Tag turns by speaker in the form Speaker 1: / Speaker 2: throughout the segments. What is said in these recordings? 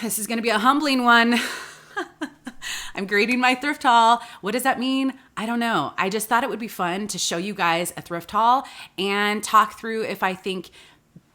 Speaker 1: this is going to be a humbling one. I'm grading my thrift haul. What does that mean? I don't know. I just thought it would be fun to show you guys a thrift haul and talk through if I think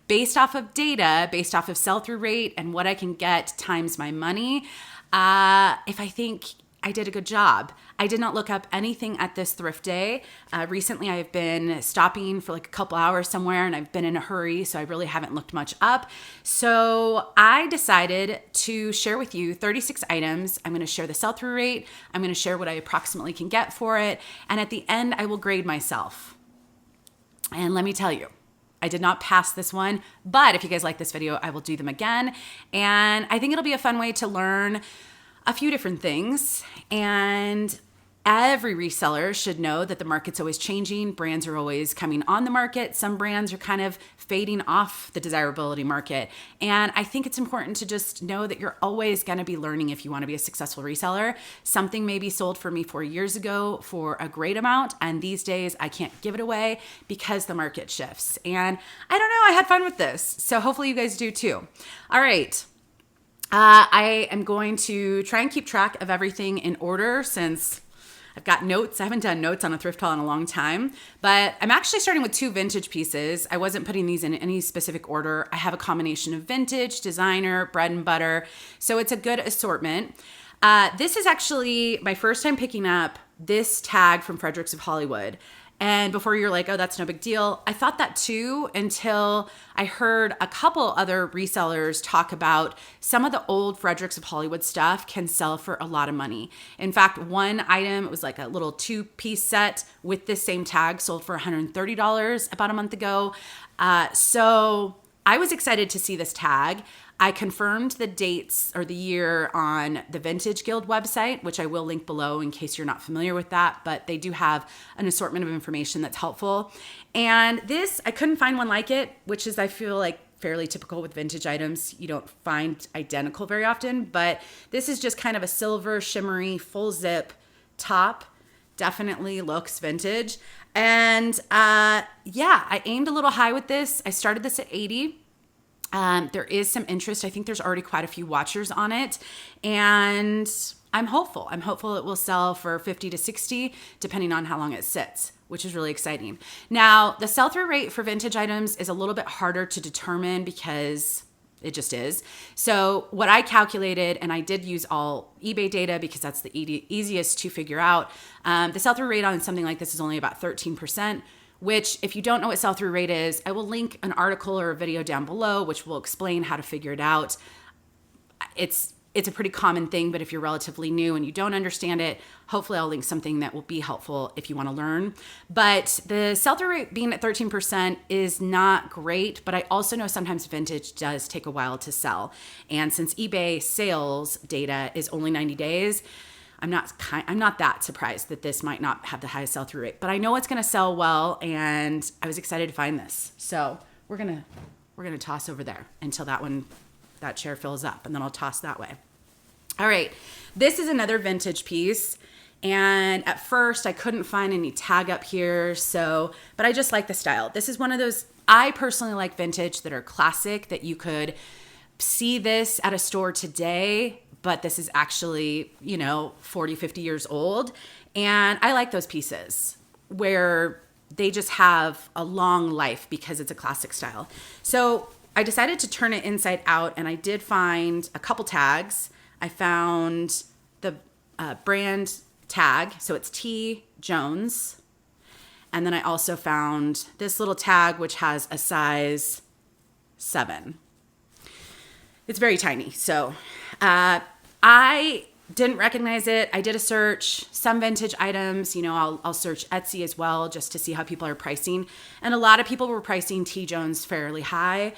Speaker 1: based off of data, based off of sell-through rate and what I can get times my money, if I think I did a good job. I did not look up anything at this thrift day. Recently, I've been stopping for like a couple hours somewhere and I've been in a hurry, so I really haven't looked much up. So I decided to share with you 36 items. I'm going to share the sell-through rate. I'm going to share what I approximately can get for it. And at the end, I will grade myself. And let me tell you, I did not pass this one, but if you guys like this video, I will do them again. And I think it'll be a fun way to learn a few different things. And every reseller should know that the market's always changing. Brands are always coming on the market. Some brands are kind of fading off the desirability market. And I think it's important to just know that you're always going to be learning if you want to be a successful reseller. Something maybe sold for me 4 years ago for a great amount, and these days I can't give it away because the market shifts. And I don't know, I had fun with this. So hopefully you guys do too. All right. I am going to try and keep track of everything in order since I've got notes. I haven't done notes on a thrift haul in a long time, but I'm actually starting with 2 vintage pieces. I wasn't putting these in any specific order. I have a combination of vintage, designer, bread and butter, so it's a good assortment. This is actually my first time picking up this tag from Fredericks of Hollywood. And before you're like, oh, that's no big deal, I thought that too until I heard a couple other resellers talk about some of the old Fredericks of Hollywood stuff can sell for a lot of money. In fact, one item, it was like a little 2-piece set with this same tag, sold for $130 about a month ago. So I was excited to see this tag. I confirmed the dates or the year on the Vintage Guild website, which I will link below in case you're not familiar with that, but they do have an assortment of information that's helpful. And this, I couldn't find one like it, which is, I feel like, fairly typical with vintage items. You don't find identical very often, but this is just kind of a silver, shimmery, full zip top. Definitely looks vintage. And yeah, I aimed a little high with this. I started this at 80. There is some interest. I think there's already quite a few watchers on it, and I'm hopeful. I'm hopeful it will sell for 50 to 60, depending on how long it sits, which is really exciting. Now, the sell-through rate for vintage items is a little bit harder to determine because it just is. So what I calculated, and I did use all eBay data because that's the easiest to figure out, the sell-through rate on something like this is only about 13%. Which, if you don't know what sell-through rate is, I will link an article or a video down below, which will explain how to figure it out. It's a pretty common thing, but if you're relatively new and you don't understand it, hopefully I'll link something that will be helpful if you want to learn. But the sell-through rate being at 13% is not great, but I also know sometimes vintage does take a while to sell. And since eBay sales data is only 90 days, I'm not that surprised that this might not have the highest sell-through rate, but I know it's going to sell well, and I was excited to find this. So we're gonna toss over there until that chair fills up, and then I'll toss that way. All right, this is another vintage piece, and at first I couldn't find any tag up here, but I just like the style. This is one of those, I personally like vintage that are classic, that you could see this at a store today, but this is actually, 40, 50 years old. And I like those pieces where they just have a long life because it's a classic style. So I decided to turn it inside out, and I did find a couple tags. I found the brand tag, so it's T. Jones. And then I also found this little tag, which has a size 7. It's very tiny. So I didn't recognize it. I did a search, some vintage items, I'll search Etsy as well just to see how people are pricing. And a lot of people were pricing T. Jones fairly high.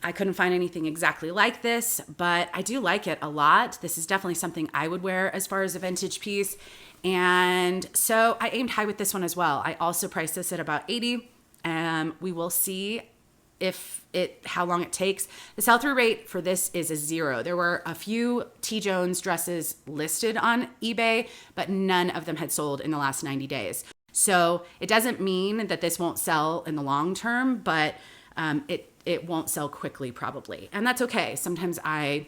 Speaker 1: I couldn't find anything exactly like this, but I do like it a lot. This is definitely something I would wear as far as a vintage piece. And so I aimed high with this one as well. I also priced this at about 80. We will see how long it takes. The sell-through rate for this is a 0. There were a few T. Jones dresses listed on eBay, but none of them had sold in the last 90 days. So it doesn't mean that this won't sell in the long term, but it won't sell quickly probably. And that's okay. Sometimes I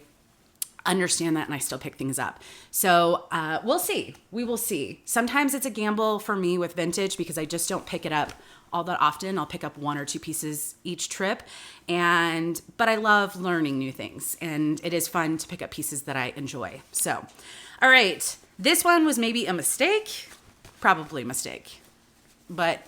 Speaker 1: understand that, and I still pick things up. So we'll see. We will see. Sometimes it's a gamble for me with vintage because I just don't pick it up all that often. I'll pick up 1 or 2 pieces each trip, but I love learning new things, and it is fun to pick up pieces that I enjoy. So, all right, this one was maybe a mistake, probably a mistake, but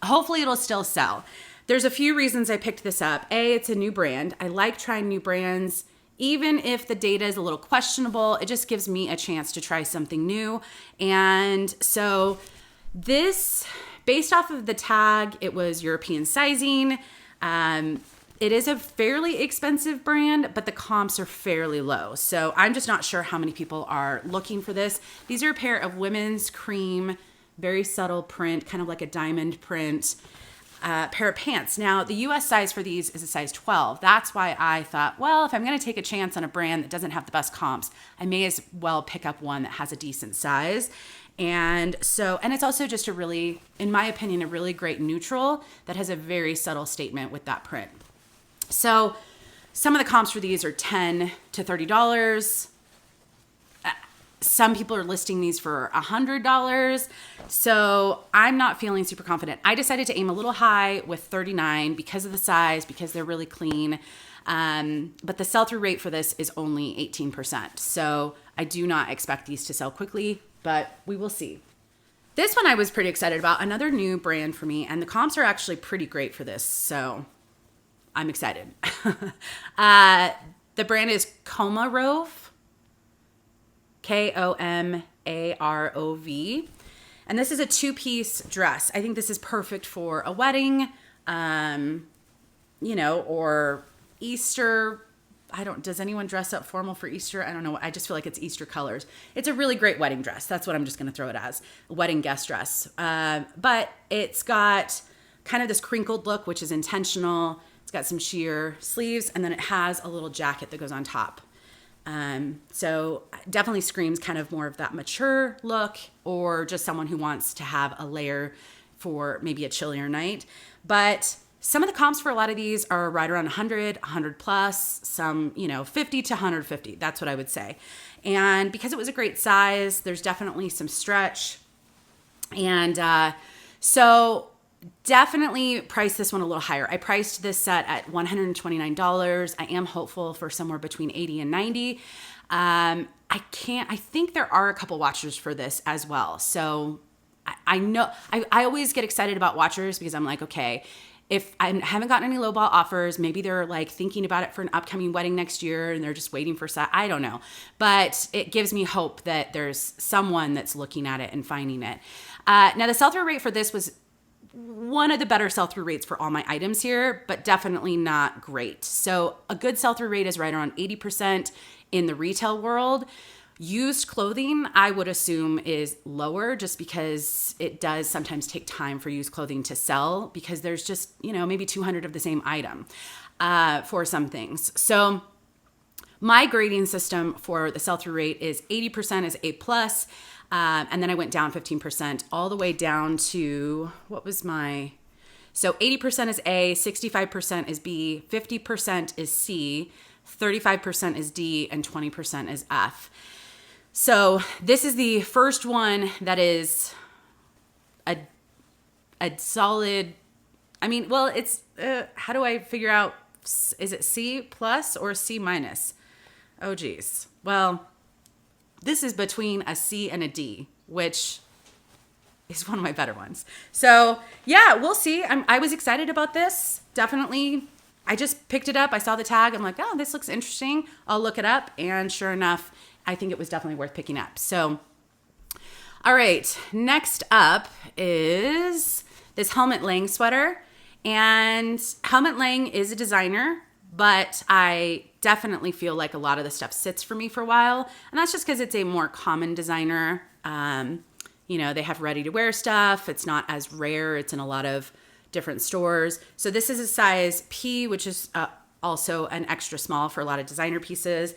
Speaker 1: hopefully it'll still sell. There's a few reasons I picked this up. A, it's a new brand. I like trying new brands. Even if the data is a little questionable, it just gives me a chance to try something new. And so this, based off of the tag, it was European sizing. It is a fairly expensive brand, but the comps are fairly low. So I'm just not sure how many people are looking for this. These are a pair of women's cream, very subtle print, kind of like a diamond print. Pair of pants. Now, the US size for these is a size 12. That's why I thought, well, if I'm going to take a chance on a brand that doesn't have the best comps, I may as well pick up one that has a decent size. And it's also just in my opinion, a really great neutral that has a very subtle statement with that print. So some of the comps for these are $10 to $30. Some people are listing these for $100. So I'm not feeling super confident. I decided to aim a little high with $39 because of the size, because they're really clean. But the sell-through rate for this is only 18%. So I do not expect these to sell quickly, but we will see. This one I was pretty excited about, another new brand for me, and the comps are actually pretty great for this. So I'm excited. The brand is Komarov. Komarov. And this is a 2-piece dress. I think this is perfect for a wedding, or Easter. Does anyone dress up formal for Easter? I don't know. I just feel like it's Easter colors. It's a really great wedding dress. That's what I'm just going to throw it as, a wedding guest dress. But it's got kind of this crinkled look, which is intentional. It's got some sheer sleeves, and then it has a little jacket that goes on top. So definitely screams kind of more of that mature look, or just someone who wants to have a layer for maybe a chillier night. But some of the comps for a lot of these are right around 100 plus, some, 50 to 150. That's what I would say. And because it was a great size, there's definitely some stretch. And, so definitely price this one a little higher. I priced this set at $129. I am hopeful for somewhere between 80 and 90. I think there are a couple watchers for this as well. So I know, I always get excited about watchers because I'm like, okay, if I haven't gotten any lowball offers, maybe they're like thinking about it for an upcoming wedding next year and they're just waiting for I don't know. But it gives me hope that there's someone that's looking at it and finding it. Now the sell-through rate for this was one of the better sell-through rates for all my items here, but definitely not great. So a good sell-through rate is right around 80% in the retail world. Used clothing, I would assume, is lower just because it does sometimes take time for used clothing to sell because there's just, maybe 200 of the same item for some things. So my grading system for the sell-through rate is 80% is A+, and then I went down 15% all the way down to, so 80% is A, 65% is B, 50% is C, 35% is D, and 20% is F. So this is the first one that is a solid, it's, how do I figure out, is it C plus or C minus? Oh geez. Well, this is between a C and a D, which is one of my better ones. So yeah, we'll see. I was excited about this. Definitely. I just picked it up. I saw the tag. I'm like, oh, this looks interesting. I'll look it up. And sure enough, I think it was definitely worth picking up. So, all right. Next up is this Helmut Lang sweater. And Helmut Lang is a designer, but I definitely feel like a lot of the stuff sits for me for a while. And that's just because it's a more common designer. They have ready to wear stuff. It's not as rare. It's in a lot of different stores. So this is a size P, which is also an extra small for a lot of designer pieces.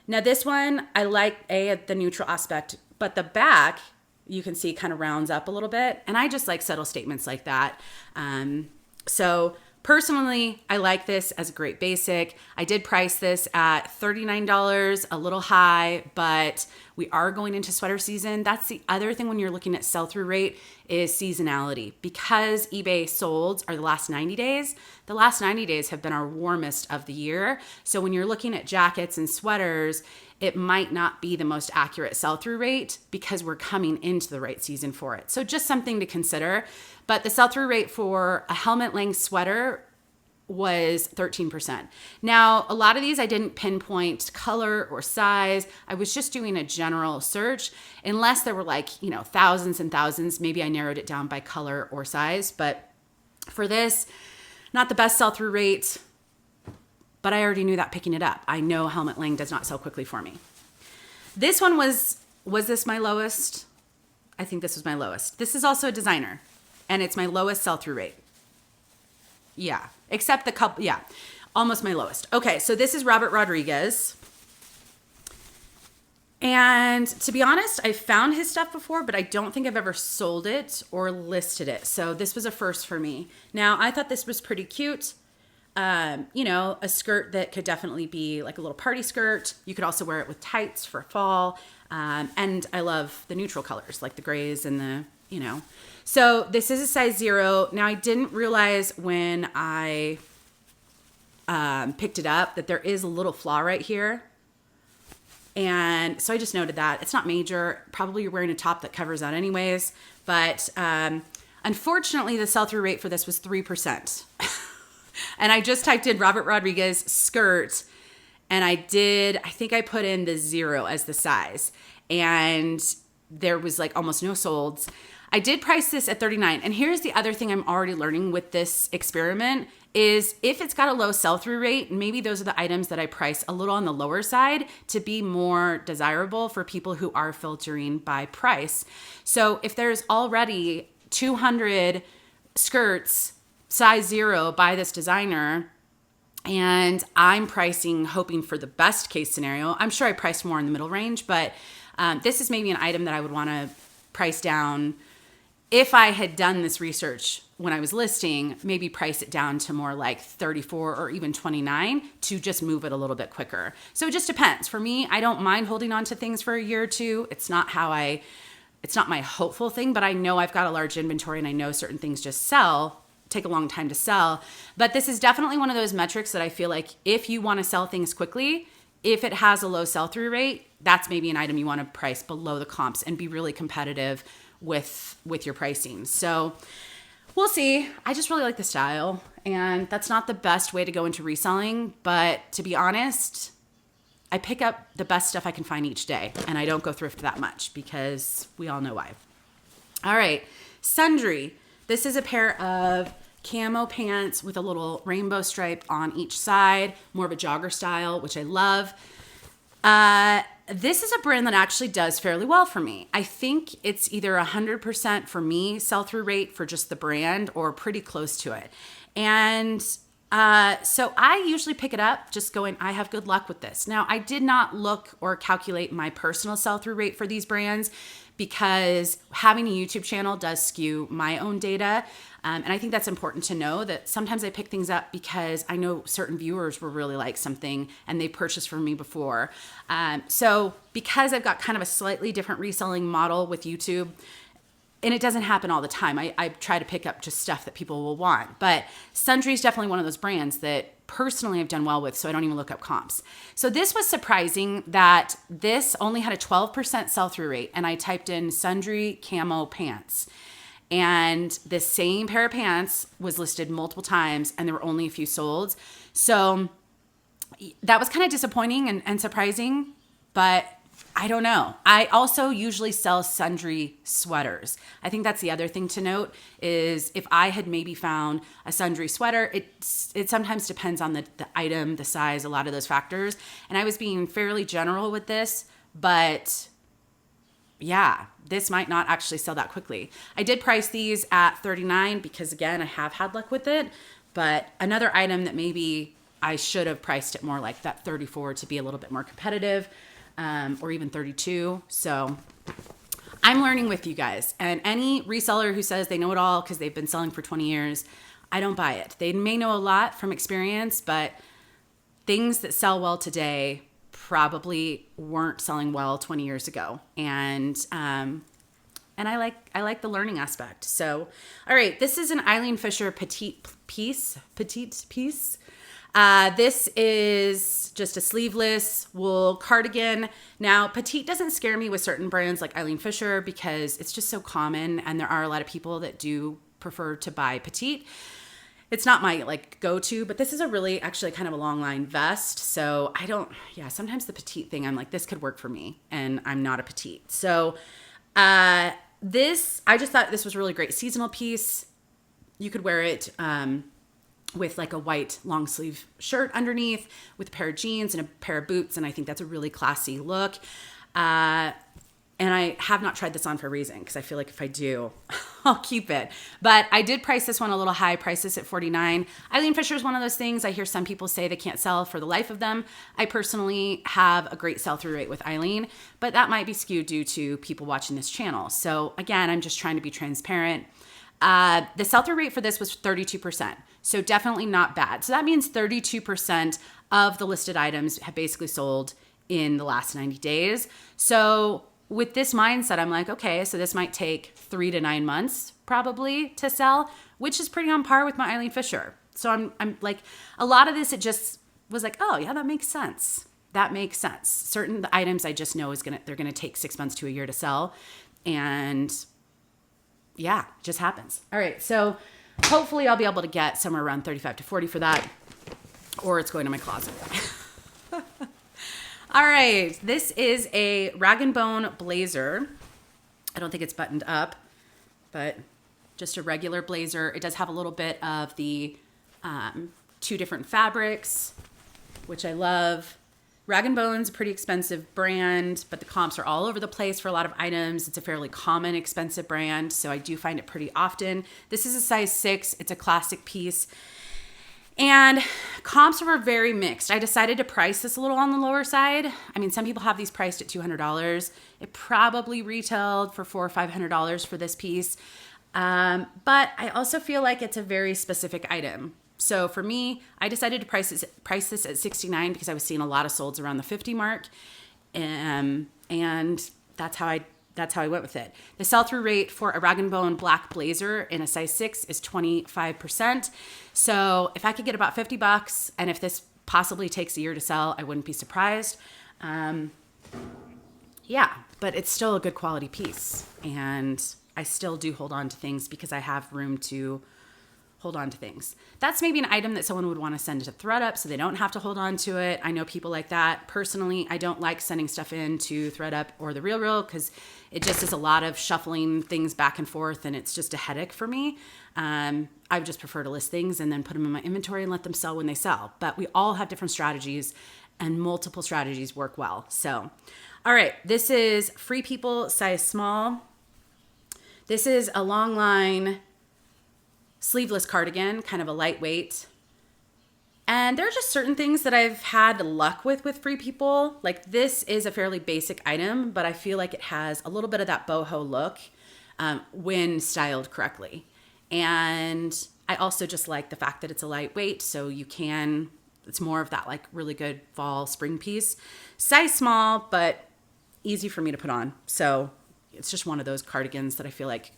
Speaker 1: Now this one, I like the neutral aspect, but the back, you can see kind of rounds up a little bit. And I just like subtle statements like that. So personally, I like this as a great basic. I did price this at $39, a little high, but we are going into sweater season. That's the other thing when you're looking at sell-through rate is seasonality. Because eBay solds are the last 90 days, the last 90 days have been our warmest of the year. So when you're looking at jackets and sweaters, it might not be the most accurate sell-through rate because we're coming into the right season for it. So just something to consider. But the sell-through rate for a helmet length sweater was 13%. Now, a lot of these I didn't pinpoint color or size. I was just doing a general search. Unless there were like, thousands and thousands, maybe I narrowed it down by color or size. But for this, not the best sell-through rate, but I already knew that picking it up. I know helmet length does not sell quickly for me. This one was this my lowest? I think this was my lowest. This is also a designer, and it's my lowest sell-through rate. Yeah, except the couple, yeah, almost my lowest. Okay, so this is Robert Rodriguez. And to be honest, I found his stuff before, but I don't think I've ever sold it or listed it. So this was a first for me. Now, I thought this was pretty cute. A skirt that could definitely be like a little party skirt. You could also wear it with tights for fall. And I love the neutral colors, like the grays and the, So this is a size 0. Now, I didn't realize when I picked it up that there is a little flaw right here. And so I just noted that. It's not major. Probably you're wearing a top that covers that anyways. But unfortunately, the sell-through rate for this was 3%. And I just typed in Robert Rodriguez skirt, and I think I put in the 0 as the size. And there was like almost no solds. I did price this at $39. And here's the other thing I'm already learning with this experiment is if it's got a low sell-through rate, maybe those are the items that I price a little on the lower side to be more desirable for people who are filtering by price. So if there's already 200 skirts size 0 by this designer, and I'm pricing hoping for the best case scenario. I'm sure I priced more in the middle range, but this is maybe an item that I would want to price down. If I had done this research when I was listing, maybe price it down to more like 34 or even 29 to just move it a little bit quicker. So it just depends. For me, I don't mind holding on to things for a year or two. It's not my hopeful thing, but I know I've got a large inventory and I know certain things just take a long time to sell. But this is definitely one of those metrics that I feel like if you want to sell things quickly, if it has a low sell-through rate, that's maybe an item you want to price below the comps and be really competitive with your pricing. So we'll see. I just really like the style, and that's not the best way to go into reselling. But to be honest, I pick up the best stuff I can find each day, and I don't go thrift that much because we all know why. All right, sundry. This is a pair of camo pants with a little rainbow stripe on each side, more of a jogger style, which I love. This is a brand that actually does fairly well for me. I think it's either 100% for me sell-through rate for just the brand or pretty close to it. And so I usually pick it up just going, I have good luck with this. Now, I did not look or calculate my personal sell-through rate for these brands because having a YouTube channel does skew my own data. And I think that's important to know that sometimes I pick things up because I know certain viewers will really like something and they purchased from me before. So because I've got kind of a slightly different reselling model with YouTube, and it doesn't happen all the time. I try to pick up just stuff that people will want. But Sundry is definitely one of those brands that personally I've done well with, so I don't even look up comps. So this was surprising that this only had a 12% sell-through rate, and I typed in Sundry camo pants. And the same pair of pants was listed multiple times, and there were only a few sold. So that was kind of disappointing and surprising, but I don't know. I also usually sell sundry sweaters. I think that's the other thing to note is if I had maybe found a sundry sweater, it sometimes depends on the item, the size, a lot of those factors. And I was being fairly general with this, but yeah, this might not actually sell that quickly. I did price these at $39 because again, I have had luck with it, but another item that maybe I should have priced it more like that $34 to be a little bit more competitive. Or even $32. So I'm learning with you guys. And any reseller who says they know it all because they've been selling for 20 years, I don't buy it. They may know a lot from experience, but things that sell well today probably weren't selling well 20 years ago. And I like the learning aspect. So, all right, this is an Eileen Fisher petite piece. This is just a sleeveless wool cardigan. Now, petite doesn't scare me with certain brands like Eileen Fisher because it's just so common, and there are a lot of people that do prefer to buy petite. It's not my like go-to, but this is a really actually kind of a long line vest. So sometimes the petite thing, I'm like, this could work for me, and I'm not a petite. So I just thought this was a really great seasonal piece. You could wear it with like a white long sleeve shirt underneath with a pair of jeans and a pair of boots. And I think that's a really classy look. And I have not tried this on for a reason because I feel like if I do, I'll keep it. But I did price this one a little high, price this at $49. Eileen Fisher is one of those things I hear some people say they can't sell for the life of them. I personally have a great sell-through rate with Eileen, but that might be skewed due to people watching this channel. So again, I'm just trying to be transparent. The sell-through rate for this was 32%. So definitely not bad. So that means 32% of the listed items have basically sold in the last 90 days. So with this mindset, I'm like, okay, so this might take 3 to 9 months probably to sell, which is pretty on par with my Eileen Fisher. So I'm like, a lot of this, it just was like, oh yeah, that makes sense. That makes sense. Certain items I just know they're gonna take 6 months to a year to sell. And yeah, it just happens. All right, so hopefully I'll be able to get somewhere around 35 to 40 for that, or it's going to my closet. All right, this is a rag & bone blazer. I don't think it's buttoned up, but just a regular blazer. It does have a little bit of the 2 different fabrics, which I love. Rag & Bone's a pretty expensive brand, but the comps are all over the place for a lot of items. It's a fairly common, expensive brand, so I do find it pretty often. This is a size 6. It's a classic piece. And comps were very mixed. I decided to price this a little on the lower side. I mean, some people have these priced at $200. It probably retailed for $400 or $500 for this piece. But I also feel like it's a very specific item. So for me, I decided to price this at $69 because I was seeing a lot of solds around the 50 mark. And that's how I went with it. The sell-through rate for a rag & bone black blazer in a size 6 is 25%. So if I could get about $50, and if this possibly takes a year to sell, I wouldn't be surprised. Yeah, but it's still a good quality piece. And I still do hold on to things because I have room to hold on to things. That's maybe an item that someone would want to send to ThredUp so they don't have to hold on to it. I know people like that. Personally, I don't like sending stuff in to ThredUp or The RealReal because it just is a lot of shuffling things back and forth, and it's just a headache for me. I would just prefer to list things and then put them in my inventory and let them sell when they sell. But we all have different strategies, and multiple strategies work well. So, all right, this is Free People size small. This is a long line sleeveless cardigan, kind of a lightweight. And there are just certain things that I've had luck with Free People. Like this is a fairly basic item, but I feel like it has a little bit of that boho look when styled correctly. And I also just like the fact that it's a lightweight, so it's more of that like really good fall spring piece. Size small, but easy for me to put on. So it's just one of those cardigans that I feel like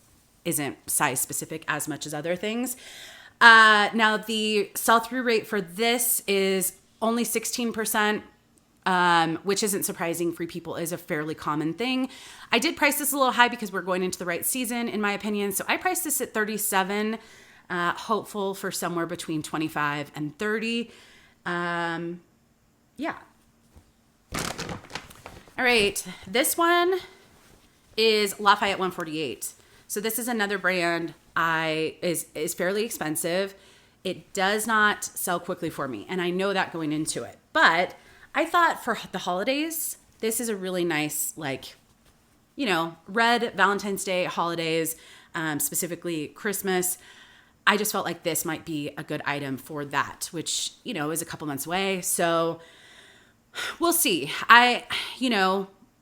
Speaker 1: isn't size specific as much as other things. Now the sell-through rate for this is only 16%, which isn't surprising. Free People is a fairly common thing. I did price this a little high because we're going into the right season, in my opinion. So I priced this at $37, hopeful for somewhere between $25 and $30. Yeah. All right, this one is Lafayette 148. So this is another brand is fairly expensive. It does not sell quickly for me, and I know that going into it. But I thought for the holidays, this is a really nice, like, red Valentine's Day, holidays, specifically Christmas. I just felt like this might be a good item for that, which, is a couple months away. So we'll see.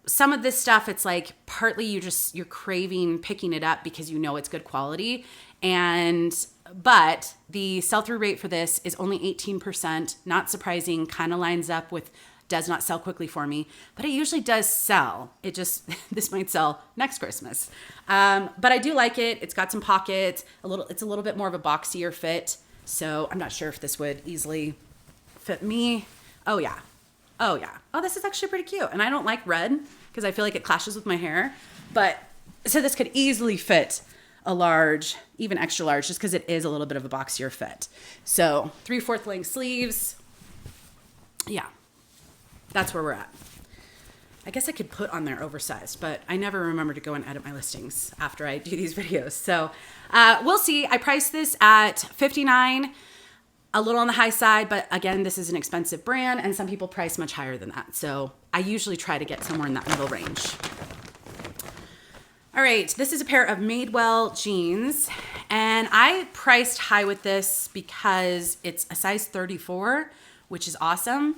Speaker 1: Some of this stuff, it's like partly you're craving picking it up because it's good quality. And But the sell-through rate for this is only 18%. Not surprising, kind of lines up with does not sell quickly for me, but it usually does sell. It just, this might sell next Christmas. But I do like it. It's got some pockets, it's a little bit more of a boxier fit. So I'm not sure if this would easily fit me. Oh yeah. Oh yeah. Oh, this is actually pretty cute. And I don't like red because I feel like it clashes with my hair, but so this could easily fit a large, even extra large, just because it is a little bit of a boxier fit. So 3/4 length sleeves. Yeah. That's where we're at. I guess I could put on there oversized, but I never remember to go and edit my listings after I do these videos. So we'll see. I priced this at $59, a little on the high side, but again, this is an expensive brand and some people price much higher than that. So I usually try to get somewhere in that middle range. All right, this is a pair of Madewell jeans, and I priced high with this because it's a size 34, which is awesome.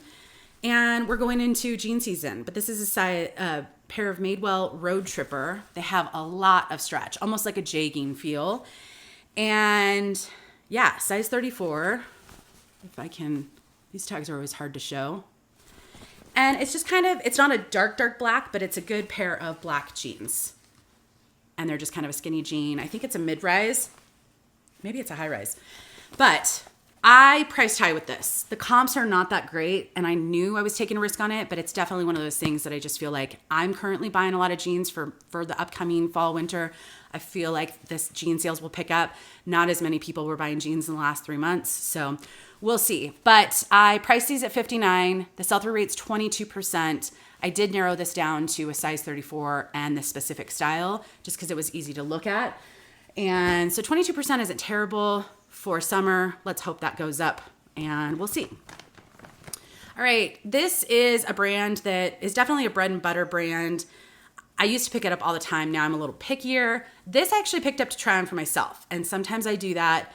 Speaker 1: And we're going into jean season, but this is a pair of Madewell Road Tripper. They have a lot of stretch, almost like a jegging feel. And yeah, size 34. If I can, these tags are always hard to show. And it's just kind of, it's not a dark black, but it's a good pair of black jeans. And they're just kind of a skinny jean. I think it's a mid-rise. Maybe it's a high-rise. But I priced high with this. The comps are not that great, and I knew I was taking a risk on it, but it's definitely one of those things that I just feel like I'm currently buying a lot of jeans for the upcoming fall, winter. I feel like this jean sales will pick up. Not as many people were buying jeans in the last 3 months, so we'll see. But I priced these at $59. The sell-through rate's 22%. I did narrow this down to a size 34 and the specific style, just because it was easy to look at. And so 22% isn't terrible for summer. Let's hope that goes up and we'll see. All right, this is a brand that is definitely a bread and butter brand. I used to pick it up all the time. Now I'm a little pickier. This I actually picked up to try on for myself. And sometimes I do that.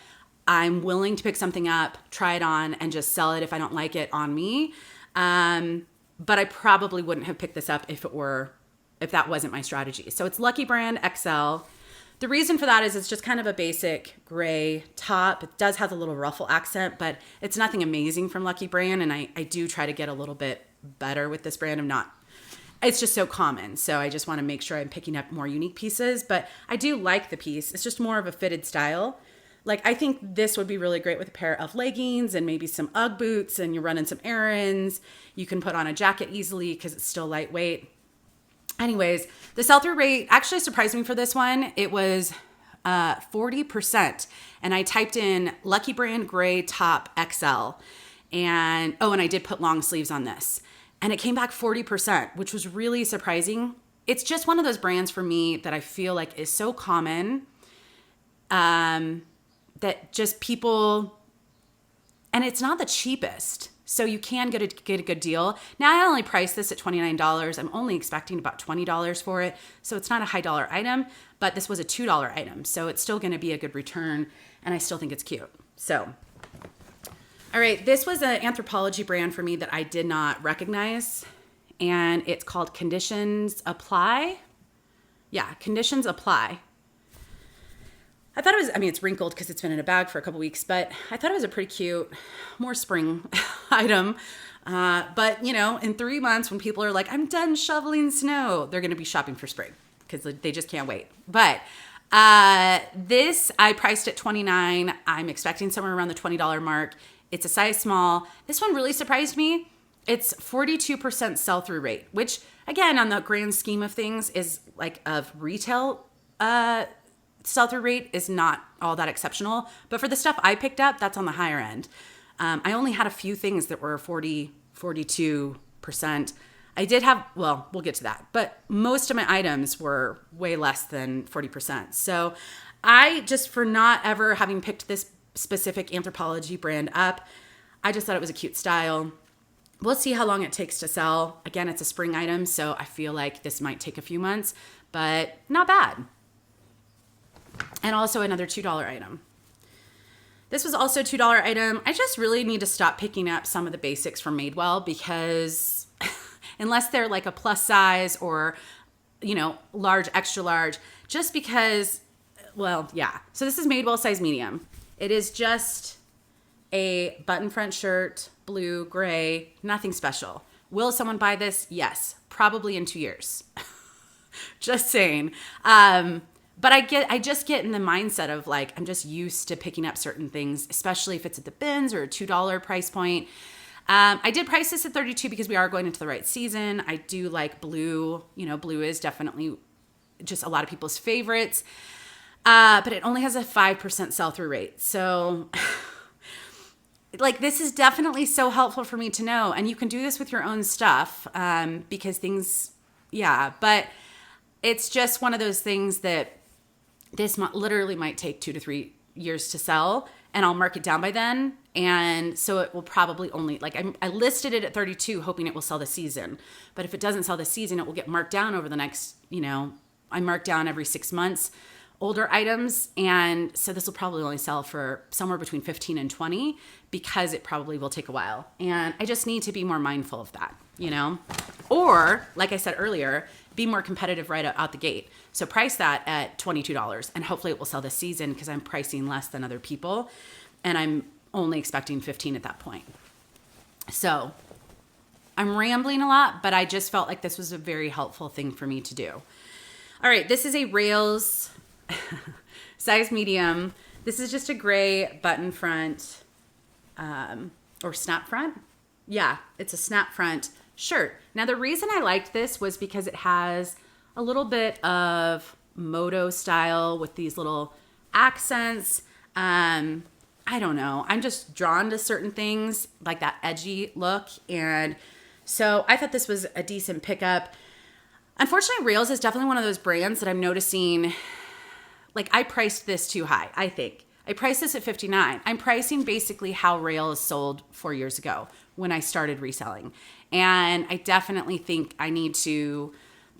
Speaker 1: I'm willing to pick something up, try it on, and just sell it if I don't like it on me. But I probably wouldn't have picked this up if that wasn't my strategy. So it's Lucky Brand XL. The reason for that is it's just kind of a basic gray top. It does have a little ruffle accent, but it's nothing amazing from Lucky Brand. And I do try to get a little bit better with this brand. It's just so common. So I just want to make sure I'm picking up more unique pieces, but I do like the piece. It's just more of a fitted style. Like, I think this would be really great with a pair of leggings and maybe some Ugg boots, and you're running some errands. You can put on a jacket easily because it's still lightweight. Anyways, the sell-through rate actually surprised me for this one. It was 40%. And I typed in Lucky Brand Gray Top XL. And I did put long sleeves on this. And it came back 40%, which was really surprising. It's just one of those brands for me that I feel like is so common that just people, and it's not the cheapest. So you can get a good deal. Now I only priced this at $29. I'm only expecting about $20 for it. So it's not a high dollar item, but this was a $2 item. So it's still gonna be a good return, and I still think it's cute. So, all right, this was an Anthropologie brand for me that I did not recognize, and it's called Conditions Apply. Yeah, Conditions Apply. I thought it was, it's wrinkled because it's been in a bag for a couple weeks, but I thought it was a pretty cute, more spring item. But, in 3 months when people are like, I'm done shoveling snow, they're going to be shopping for spring because they just can't wait. But this, I priced at $29. I'm expecting somewhere around the $20 mark. It's a size small. This one really surprised me. It's 42% sell-through rate, which, again, on the grand scheme of things is like of retail sell-through rate is not all that exceptional, but for the stuff I picked up, that's on the higher end. I only had a few things that were 42%. I did have, we'll get to that, but most of my items were way less than 40%. So I just, for not ever having picked this specific Anthropologie brand up, I just thought it was a cute style. We'll see how long it takes to sell. Again, it's a spring item, so I feel like this might take a few months, but not bad. And also another $2 item. This was also a $2 item. I just really need to stop picking up some of the basics from Madewell because unless they're like a plus size or, large, extra large, just because, So this is Madewell size medium. It is just a button front shirt, blue, gray, nothing special. Will someone buy this? Yes, probably in 2 years. Just saying. But I just get in the mindset of like, I'm just used to picking up certain things, especially if it's at the bins or a $2 price point. I did price this at $32 because we are going into the right season. I do like blue. You know, blue is definitely just a lot of people's favorites. But it only has a 5% sell-through rate. So like, this is definitely so helpful for me to know. And you can do this with your own stuff, because things, yeah, but it's just one of those things that this literally might take 2 to 3 years to sell, and I'll mark it down by then. And so it will probably only, like, I listed it at 32 hoping it will sell this season. But if it doesn't sell this season, it will get marked down over the next, you know, I mark down every 6 months older items. And so this will probably only sell for somewhere between 15 and 20 because it probably will take a while. And I just need to be more mindful of that, you know? Or, like I said earlier, be more competitive right out the gate. So price that at $22 and hopefully it will sell this season because I'm pricing less than other people and I'm only expecting 15 at that point. So I'm rambling a lot, but I just felt like this was a very helpful thing for me to do. All right, this is a Rails size medium. This is just a gray button front, or snap front. Yeah, it's a snap front shirt. Now, the reason I liked this was because it has a little bit of moto style with these little accents. I don't know. I'm just drawn to certain things like that edgy look. And so I thought this was a decent pickup. Unfortunately, Rails is definitely one of those brands that I'm noticing, like, I priced this too high, I think. I priced this at $59. I'm pricing basically how Rails sold 4 years ago when I started reselling. And I definitely think I need to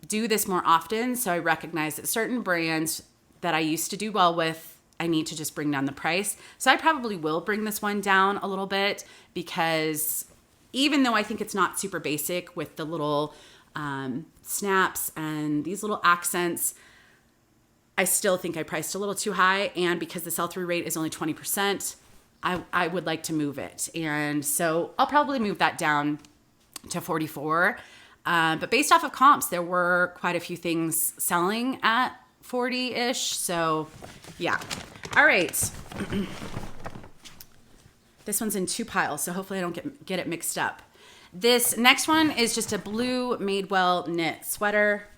Speaker 1: do this more often. So I recognize that certain brands that I used to do well with, I need to just bring down the price. So I probably will bring this one down a little bit because even though I think it's not super basic with the little snaps and these little accents, I still think I priced a little too high. And because the sell-through rate is only 20%, I would like to move it. And so I'll probably move that down to 44. But based off of comps, there were quite a few things selling at 40-ish. So yeah. All right. This one's in 2 piles, so hopefully I don't get it mixed up. This next one is just a blue Madewell knit sweater.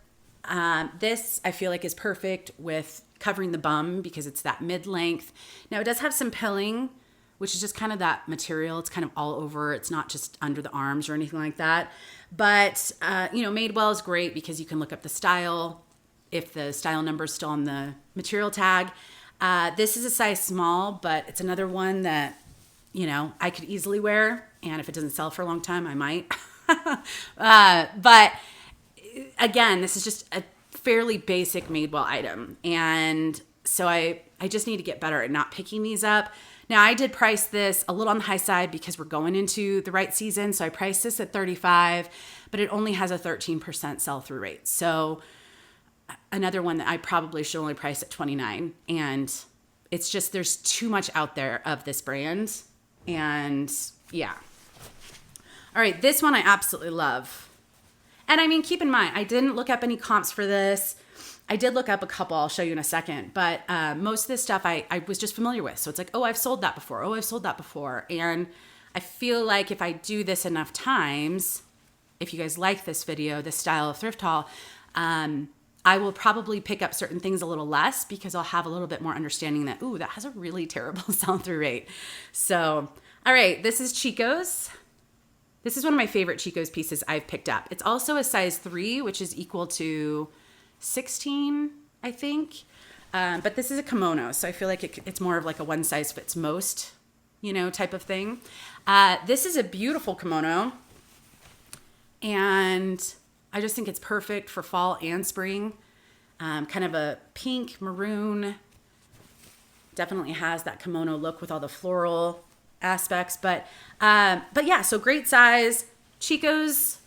Speaker 1: This I feel like is perfect with covering the bum because it's that mid-length. Now it does have some pilling, which is just kind of that material. It's kind of all over. It's not just under the arms or anything like that. But, Madewell is great because you can look up the style if the style number is still on the material tag. This is a size small, but it's another one that, I could easily wear. And if it doesn't sell for a long time, I might. But again, this is just a fairly basic Madewell item. And so I just need to get better at not picking these up. Now, I did price this a little on the high side because we're going into the right season. So I priced this at $35, but it only has a 13% sell-through rate. So another one that I probably should only price at $29. And it's just, there's too much out there of this brand. And yeah. All right, this one I absolutely love. And I mean, keep in mind, I didn't look up any comps for this. I did look up a couple, I'll show you in a second, but most of this stuff I was just familiar with. So it's like, oh, I've sold that before. Oh, I've sold that before. And I feel like if I do this enough times, if you guys like this video, this style of thrift haul, I will probably pick up certain things a little less because I'll have a little bit more understanding that, ooh, that has a really terrible sell-through rate. So, all right, this is Chico's. This is one of my favorite Chico's pieces I've picked up. It's also a size 3, which is equal to 16, I think. But this is a kimono, so I feel like it's more of like a one size fits most, type of thing. This is a beautiful kimono, and I just think it's perfect for fall and spring. Kind of a pink, maroon. Definitely has that kimono look with all the floral aspects. But yeah, so great size. Chico's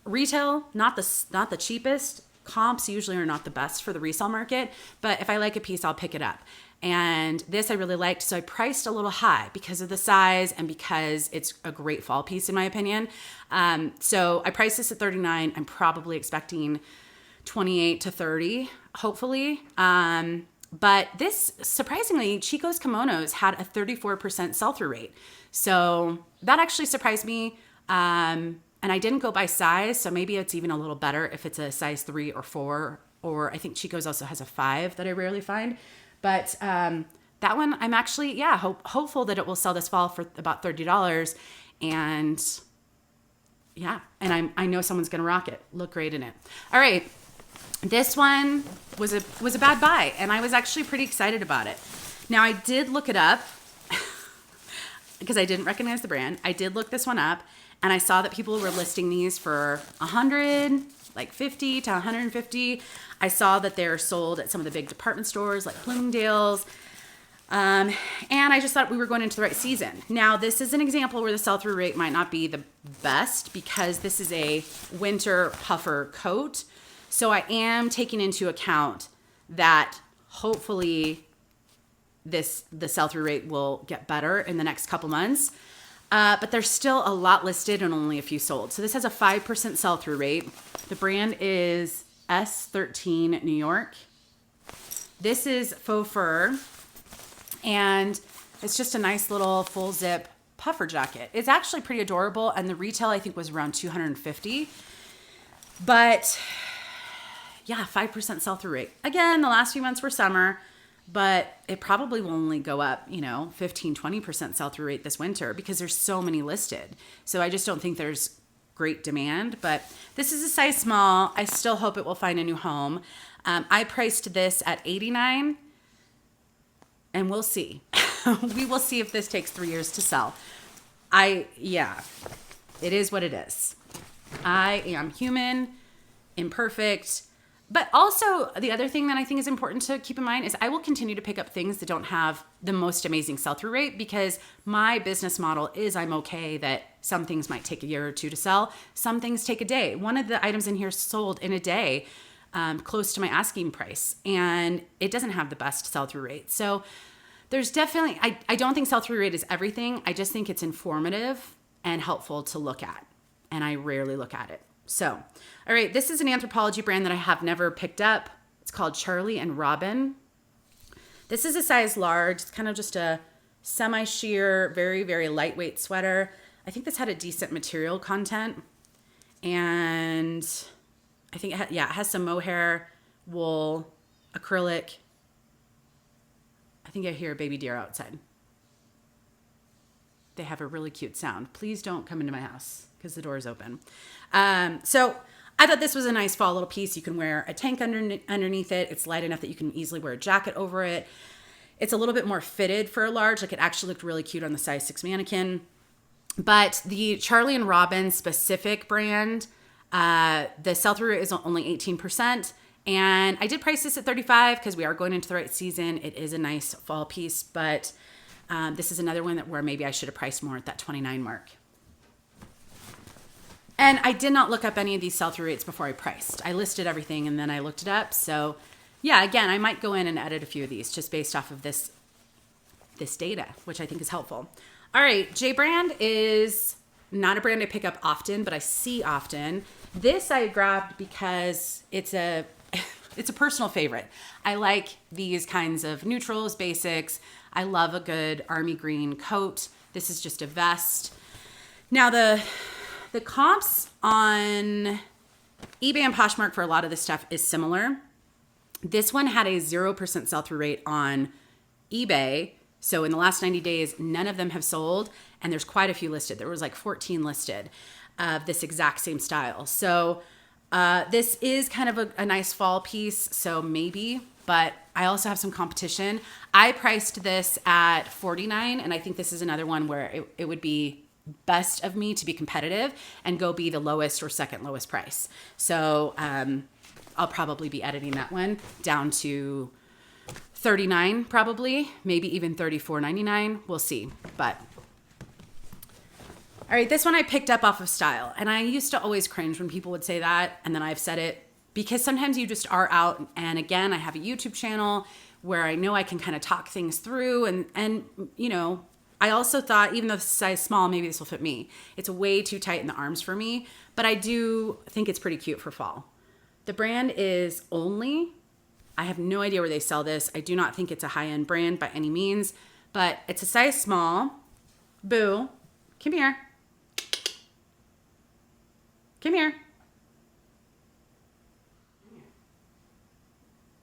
Speaker 1: retail, not the cheapest. Comps usually are not the best for the resale market, but if I like a piece, I'll pick it up. And this I really liked, so I priced a little high because of the size and because it's a great fall piece in my opinion. So I priced this at $39. I'm probably expecting $28 to $30, hopefully. But this, surprisingly, Chico's Kimonos had a 34% sell-through rate. So that actually surprised me. And I didn't go by size, so maybe it's even a little better if it's a size 3 or 4, or I think Chico's also has a 5 that I rarely find. But that one, I'm actually, hopeful that it will sell this fall for about $30. And yeah, and I know someone's going to rock it. Look great in it. All right. This one was a bad buy, and I was actually pretty excited about it. Now, I did look it up because I didn't recognize the brand. I did look this one up, and I saw that people were listing these for $100, like $50 to $150. I saw that they're sold at some of the big department stores like Bloomingdale's. And I just thought we were going into the right season. Now, this is an example where the sell-through rate might not be the best because this is a winter puffer coat. So I am taking into account that hopefully the sell-through rate will get better in the next couple months. But there's still a lot listed and only a few sold. So this has a 5% sell-through rate. The brand is S13 New York. This is faux fur, and it's just a nice little full zip puffer jacket. It's actually pretty adorable, and the retail I think was around $250. But yeah, 5% sell-through rate. Again, the last few months were summer, but it probably will only go up, 15, 20% sell-through rate this winter because there's so many listed. So I just don't think there's great demand, but this is a size small. I still hope it will find a new home. I priced this at $89, and we'll see. We will see if this takes 3 years to sell. It is what it is. I am human, imperfect. But also, the other thing that I think is important to keep in mind is I will continue to pick up things that don't have the most amazing sell-through rate because my business model is I'm okay that some things might take a year or two to sell. Some things take a day. One of the items in here sold in a day, close to my asking price, and it doesn't have the best sell-through rate. So there's definitely, I don't think sell-through rate is everything. I just think it's informative and helpful to look at, and I rarely look at it. So, all right, this is an Anthropologie brand that I have never picked up. It's called Charlie and Robin. This is a size large. It's kind of just a semi-sheer, very, very lightweight sweater. I think this had a decent material content. And I think, it has some mohair, wool, acrylic. I think I hear a baby deer outside. They have a really cute sound. Please don't come into my house because the door is open. So I thought this was a nice fall little piece. You can wear a tank underneath it. It's light enough that you can easily wear a jacket over it. It's a little bit more fitted for a large. Like, it actually looked really cute on the size 6 mannequin. But the Charlie and Robin specific brand, the sell-through is only 18%. And I did price this at $35 because we are going into the right season. It is a nice fall piece, but this is another one where maybe I should have priced more at that $29 mark. And I did not look up any of these sell-through rates before I priced. I listed everything and then I looked it up. So yeah, again, I might go in and edit a few of these just based off of this data, which I think is helpful. All right, J brand is not a brand I pick up often, but I see often. This I grabbed because it's a personal favorite. I like these kinds of neutrals, basics. I love a good army green coat. This is just a vest. Now the comps on eBay and Poshmark for a lot of this stuff is similar. This one had a 0% sell-through rate on eBay. So in the last 90 days, none of them have sold, and there's quite a few listed. There was like 14 listed of this exact same style. So this is kind of a nice fall piece, so maybe, but I also have some competition. I priced this at $49, and I think this is another one where it would be best of me to be competitive and go be the lowest or second lowest price. So I'll probably be editing that one down to $39 probably, maybe even $34.99. We'll see. But all right, this one I picked up off of Style, and I used to always cringe when people would say that, and then I've said it because sometimes you just are out. And again, I have a YouTube channel where I know I can kind of talk things through. And you know, I also thought, even though this is size small, maybe this will fit me. It's way too tight in the arms for me, but I do think it's pretty cute for fall. The brand is Only. I have no idea where they sell this. I do not think it's a high-end brand by any means, but it's a size small. Boo, come here. Come here.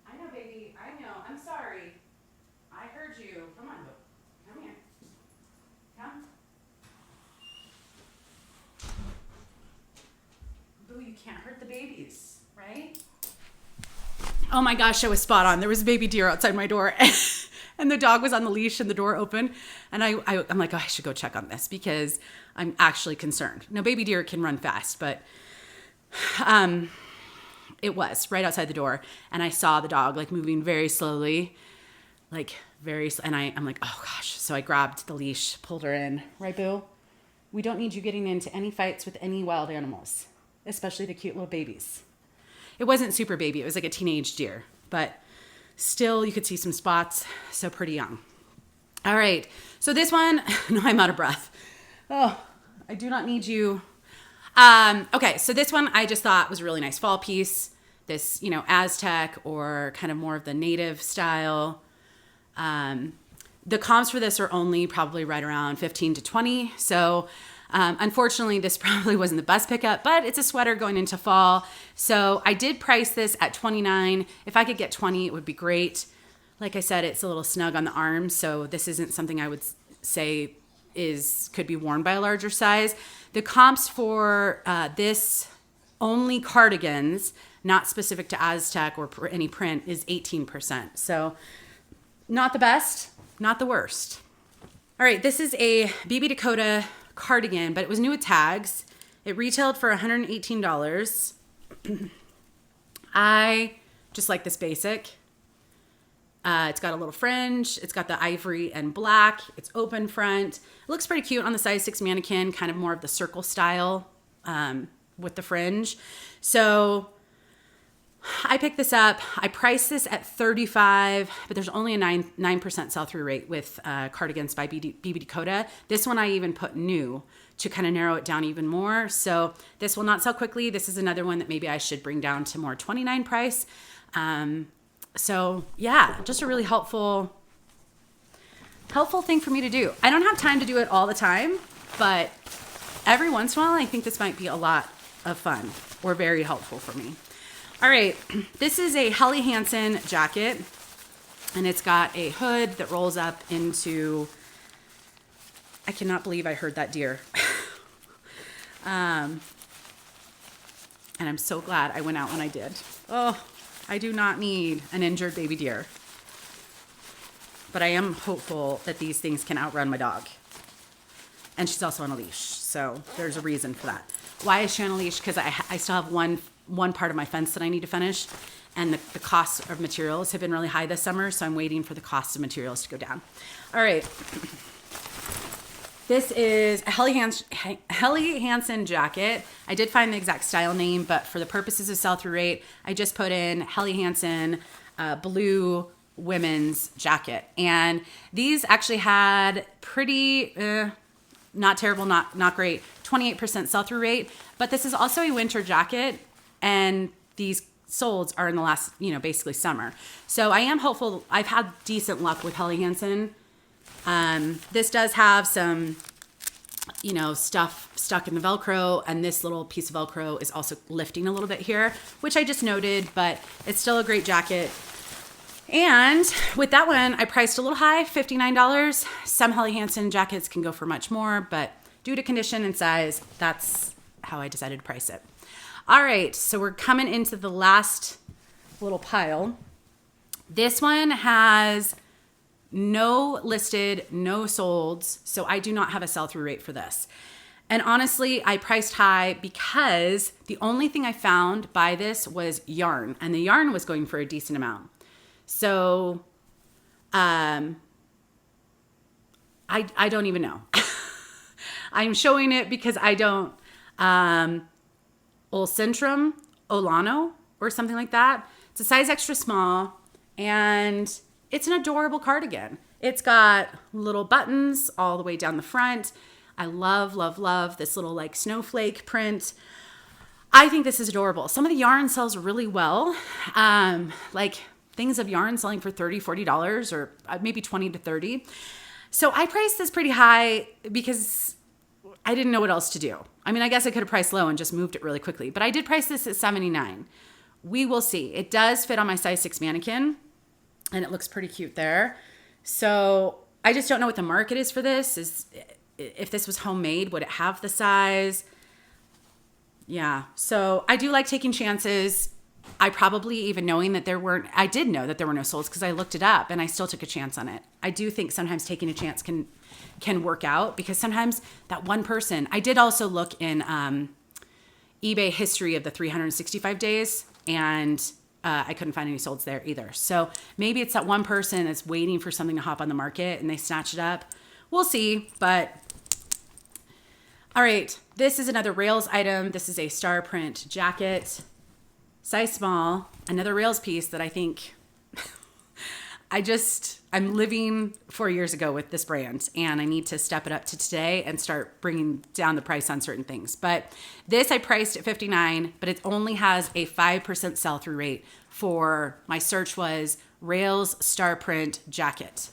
Speaker 1: I know, baby. I know. I'm sorry. I heard you. Come on, Boo. Come here. Come. Boo, you can't hurt the babies, right? Oh my gosh, I was spot on. There was a baby deer outside my door and the dog was on the leash and the door open. And I'm like, oh, I should go check on this because I'm actually concerned. Now, baby deer can run fast, but it was right outside the door. And I saw the dog like moving very slowly, and I'm like, oh gosh. So I grabbed the leash, pulled her in. Right, Boo? We don't need you getting into any fights with any wild animals, especially the cute little babies. It wasn't super baby. It was like a teenage deer, but still you could see some spots. So pretty young. All right. So this one, no, I'm out of breath. Oh, I do not need you. Okay. So this one I just thought was a really nice fall piece. This, you know, Aztec or kind of more of the native style. The comps for this are only probably right around 15 to 20. So unfortunately, this probably wasn't the best pickup, but it's a sweater going into fall. So I did price this at $29. If I could get 20, it would be great. Like I said, it's a little snug on the arms, so this isn't something I would say could be worn by a larger size. The comps for this only cardigans, not specific to Aztec or any print, is 18%. So not the best, not the worst. All right, this is a BB Dakota cardigan, but it was new with tags. It retailed for $118. I just like this basic. It's got a little fringe. It's got the ivory and black. It's open front. It looks pretty cute on the size 6 mannequin, kind of more of the circle style with the fringe. So I picked this up. I priced this at $35, but there's only a 9% sell-through rate with cardigans by BB Dakota. This one I even put new to kind of narrow it down even more. So this will not sell quickly. This is another one that maybe I should bring down to more $29 price. So yeah, just a really helpful thing for me to do. I don't have time to do it all the time, but every once in a while, I think this might be a lot of fun or very helpful for me. All right, this is a Helly Hansen jacket, and it's got a hood that rolls up into, I cannot believe I heard that deer. And I'm so glad I went out when I did. Oh, I do not need an injured baby deer. But I am hopeful that these things can outrun my dog. And she's also on a leash, so there's a reason for that. Why is she on a leash? Because I still have one part of my fence that I need to finish, and the cost of materials have been really high this summer, so I'm waiting for the cost of materials to go down. All right. This is a Helly Hansen jacket. I did find the exact style name, but for the purposes of sell-through rate, I just put in Helly Hansen blue women's jacket. And these actually had pretty, not terrible, not great, 28% sell-through rate. But this is also a winter jacket, and these solds are in the last, basically summer. So I am hopeful. I've had decent luck with Helly Hansen. This does have some, stuff stuck in the Velcro, and this little piece of Velcro is also lifting a little bit here, which I just noted, but it's still a great jacket. And with that one, I priced a little high, $59. Some Helly Hansen jackets can go for much more, but due to condition and size, that's how I decided to price it. All right, so we're coming into the last little pile. This one has no listed, no solds, so I do not have a sell-through rate for this. And honestly, I priced high because the only thing I found by this was yarn, and the yarn was going for a decent amount. So I don't even know. I'm showing it because I don't, Olano or something like that. It's a size extra small, and it's an adorable cardigan. It's got little buttons all the way down the front. I love, love, love this little like snowflake print. I think this is adorable. Some of the yarn sells really well. Like things of yarn selling for $30, $40 or maybe 20 to 30. So I priced this pretty high because I didn't know what else to do. I mean, I guess I could have priced low and just moved it really quickly, but I did price this at $79. We will see. It does fit on my size 6 mannequin and it looks pretty cute there. So I just don't know what the market is for this. If this was homemade, would it have the size? Yeah. So I do like taking chances. I probably even knowing that I did know that there were no soles because I looked it up and I still took a chance on it. I do think sometimes taking a chance can work out because sometimes that one person, I did also look in eBay history of the 365 days and I couldn't find any solds there either. So maybe it's that one person that's waiting for something to hop on the market and they snatch it up. We'll see, but all right. This is another Rails item. This is a star print jacket, size small, another Rails piece that I think I'm living 4 years ago with this brand and I need to step it up to today and start bringing down the price on certain things. But this I priced at $59, but it only has a 5% sell-through rate for my search was Rails star print jacket.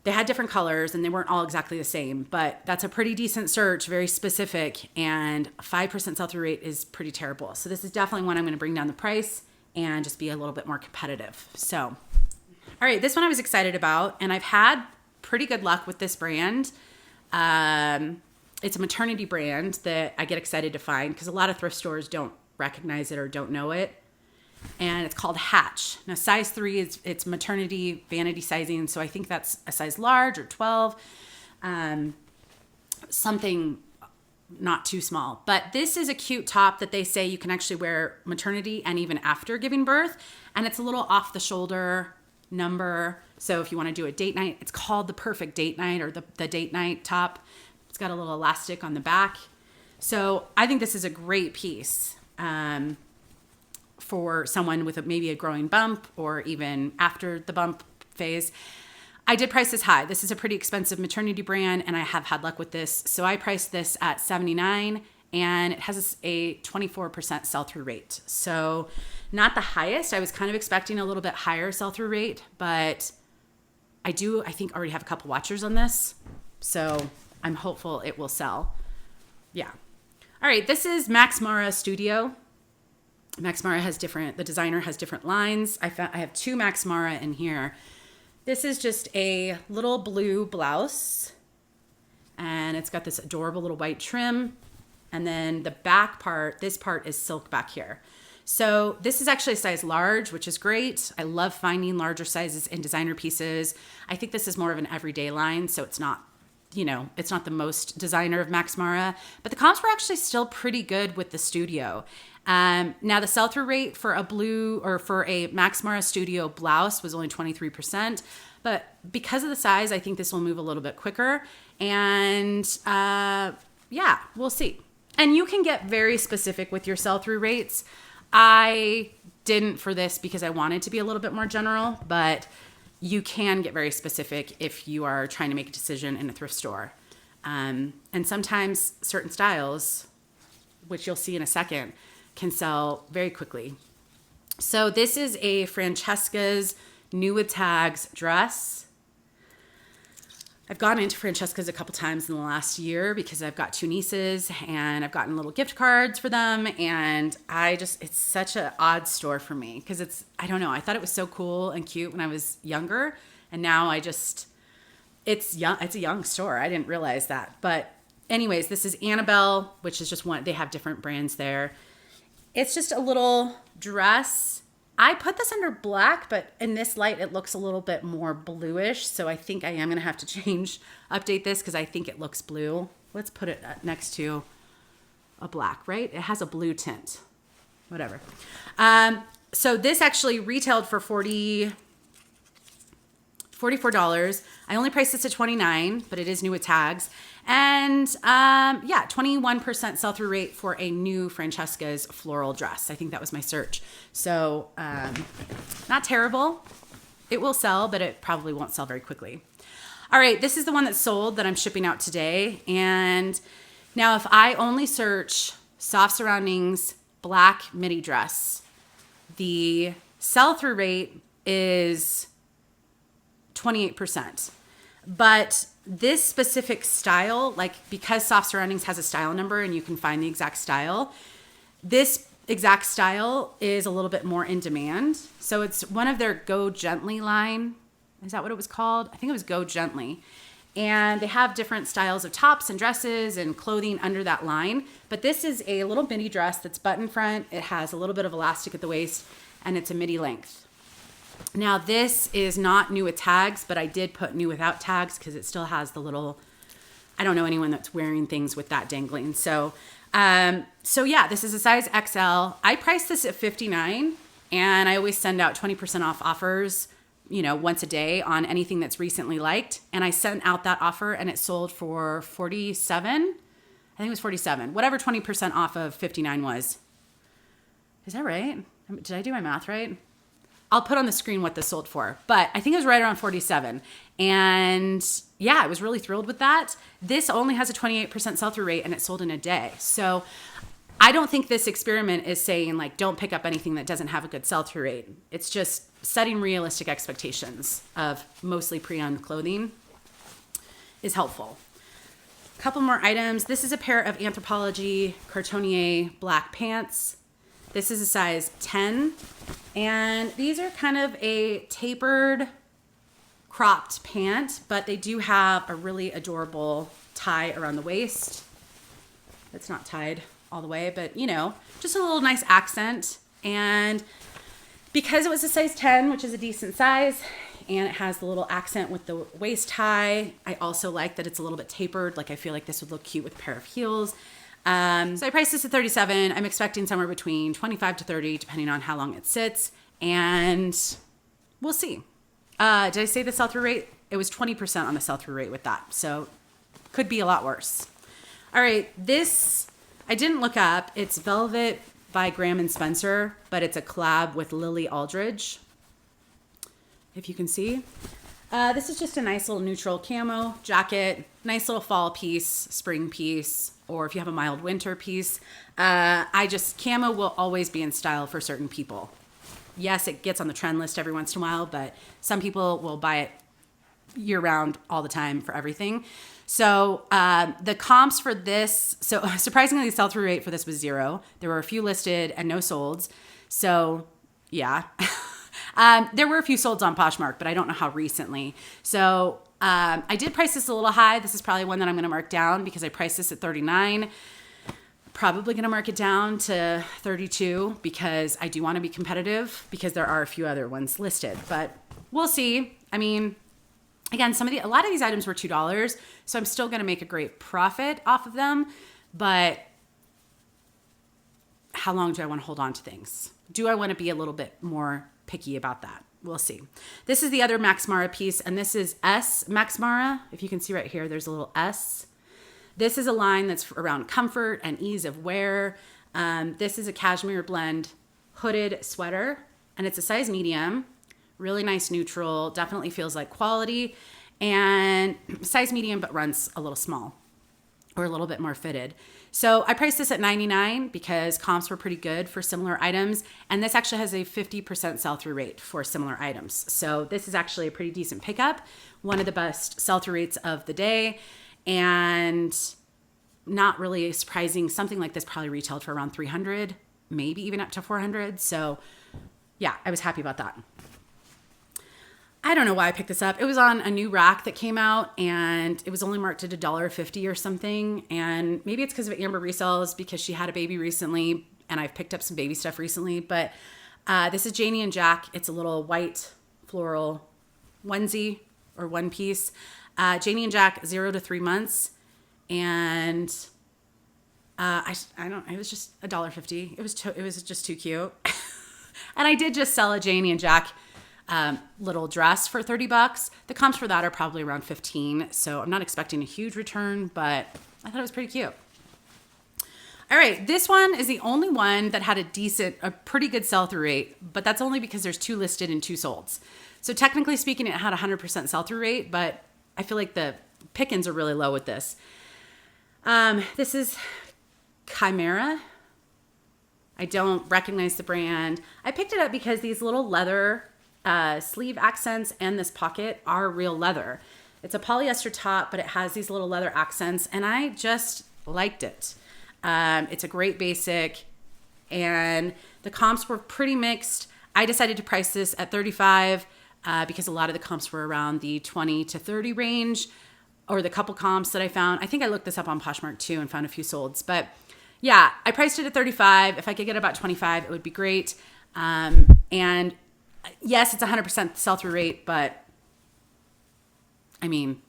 Speaker 1: They had different colors and they weren't all exactly the same, but that's a pretty decent search, very specific, and 5% sell-through rate is pretty terrible. So this is definitely one I'm going to bring down the price and just be a little bit more competitive. So, all right, this one I was excited about, and I've had pretty good luck with this brand. It's a maternity brand that I get excited to find because a lot of thrift stores don't recognize it or don't know it. And it's called Hatch. Now, size 3 it's maternity vanity sizing, so I think that's a size large or 12, something not too small. But this is a cute top that they say you can actually wear maternity and even after giving birth, and it's a little off the shoulder number. So if you want to do a date night, it's called the perfect date night or the date night top. It's got a little elastic on the back. So I think this is a great piece. For someone with maybe a growing bump or even after the bump phase. I did price this high. This is a pretty expensive maternity brand and I have had luck with this. So I priced this at $79 and it has a 24% sell-through rate. So not the highest. I was kind of expecting a little bit higher sell-through rate, but I think already have a couple watchers on this. So I'm hopeful it will sell. Yeah. All right. This is Max Mara Studio. Max Mara the designer has different lines. I have 2 Max Mara in here. This is just a little blue blouse and it's got this adorable little white trim. And then the back part, this part is silk back here. So this is actually a size large, which is great. I love finding larger sizes in designer pieces. I think this is more of an everyday line. So it's not, it's not the most designer of Max Mara, but the comps were actually still pretty good with the Studio. Now the sell-through rate for a Max Mara Studio blouse was only 23%, but because of the size, I think this will move a little bit quicker. And yeah, we'll see. And you can get very specific with your sell-through rates. I didn't for this because I wanted to be a little bit more general, but you can get very specific if you are trying to make a decision in a thrift store. And sometimes certain styles, which you'll see in a second, can sell very quickly. So this is a Francesca's New with Tags dress. I've gone into Francesca's a couple times in the last year because I've got 2 nieces and I've gotten little gift cards for them. And it's such an odd store for me because I don't know. I thought it was so cool and cute when I was younger. And now it's a young store. I didn't realize that. But anyways, this is Annabelle, which is just one, they have different brands there. It's just a little dress. I put this under black, but in this light, it looks a little bit more bluish. So I think I am going to have to update this because I think it looks blue. Let's put it next to a black, right? It has a blue tint, whatever. So this actually retailed for $44. I only priced this at $29, but it is new with tags. And 21% sell-through rate for a new Francesca's floral dress. I think that was my search. So not terrible. It will sell, but it probably won't sell very quickly. All right, this is the one that's sold that I'm shipping out today. And now if I only search soft surroundings, black midi dress, the sell-through rate is 28%. But this specific style, like because Soft Surroundings has a style number and you can find the exact style, this exact style is a little bit more in demand. So it's one of their Go Gently line. Is that what it was called? I think it was Go Gently. And they have different styles of tops and dresses and clothing under that line. But this is a little midi dress that's button front. It has a little bit of elastic at the waist and it's a midi length. Now this is not new with tags, but I did put new without tags because it still has the little, I don't know anyone that's wearing things with that dangling. So yeah, this is a size XL. I priced this at $59 and I always send out 20% off offers, you know, once a day on anything that's recently liked. And I sent out that offer and it sold for $47. I think it was $47, whatever 20% off of $59 was. Is that right? Did I do my math right? I'll put on the screen what this sold for, but I think it was right around 47. And yeah, I was really thrilled with that. This only has a 28% sell-through rate and it sold in a day. So I don't think this experiment is saying like, don't pick up anything that doesn't have a good sell-through rate. It's just setting realistic expectations of mostly pre-owned clothing is helpful. A couple more items. This is a pair of Anthropologie Cartonnier black pants. This is a size 10, and these are kind of a tapered, cropped pant, but they do have a really adorable tie around the waist. It's not tied all the way, but you know, just a little nice accent. And because it was a size 10, which is a decent size, and it has the little accent with the waist tie, I also like that it's a little bit tapered. Like I feel like this would look cute with a pair of heels. So I priced this at $37. I'm expecting somewhere between $25 to $30, depending on how long it sits, and we'll see. Did I say the sell-through rate? It was 20% on the sell-through rate with that, so could be a lot worse. All right, this I didn't look up. It's Velvet by Graham and Spencer, but it's a collab with Lily Aldridge, if you can see. This is just a nice little neutral camo jacket, nice little fall piece, spring piece, or if you have a mild winter piece. Camo will always be in style for certain people. Yes, it gets on the trend list every once in a while, but some people will buy it year round all the time for everything. So the comps for this, so surprisingly the sell-through rate for this was 0. There were a few listed and no solds. So yeah. There were a few solds on Poshmark, but I don't know how recently. So I did price this a little high. This is probably one that I'm going to mark down because I priced this at $39. Probably going to mark it down to $32 because I do want to be competitive because there are a few other ones listed, but we'll see. I mean, again, a lot of these items were $2, so I'm still going to make a great profit off of them, but how long do I want to hold on to things? Do I want to be a little bit more picky about that? We'll see. This is the other Max Mara piece, and this is S Max Mara. If you can see right here, there's a little S. This is a line that's around comfort and ease of wear. This is a cashmere blend hooded sweater, and it's a size medium. Really nice neutral, definitely feels like quality, and size medium but runs a little small or a little bit more fitted. So I priced this at $99 because comps were pretty good for similar items, and this actually has a 50% sell-through rate for similar items. So this is actually a pretty decent pickup, one of the best sell-through rates of the day, and not really surprising. Something like this probably retailed for around $300, maybe even up to $400. So yeah, I was happy about that. I don't know why I picked this up. It was on a new rack that came out and it was only marked at $1.50 or something. And maybe it's because of Amber Resells because she had a baby recently and I've picked up some baby stuff recently. But this is Janie and Jack. It's a little white floral onesie or one piece. Janie and Jack, 0 to 3 months. And it was just $1.50. It was just too cute. And I did just sell a Janie and Jack little dress for $30. The comps for that are probably around 15. So I'm not expecting a huge return, but I thought it was pretty cute. All right, this one is the only one that had a pretty good sell-through rate, but that's only because there's 2 listed and 2 solds. So technically speaking, it had 100% sell-through rate, but I feel like the pickings are really low with this. This is Chimera. I don't recognize the brand. I picked it up because these little leather sleeve accents and this pocket are real leather. It's a polyester top, but it has these little leather accents, and I just liked it. It's a great basic, and the comps were pretty mixed. I decided to price this at $35 because a lot of the comps were around the 20 to 30 range, or the couple comps that I found. I think I looked this up on Poshmark too and found a few solds, but yeah, I priced it at $35. If I could get about $25, it would be great. And yes, it's 100% sell-through rate, but I mean,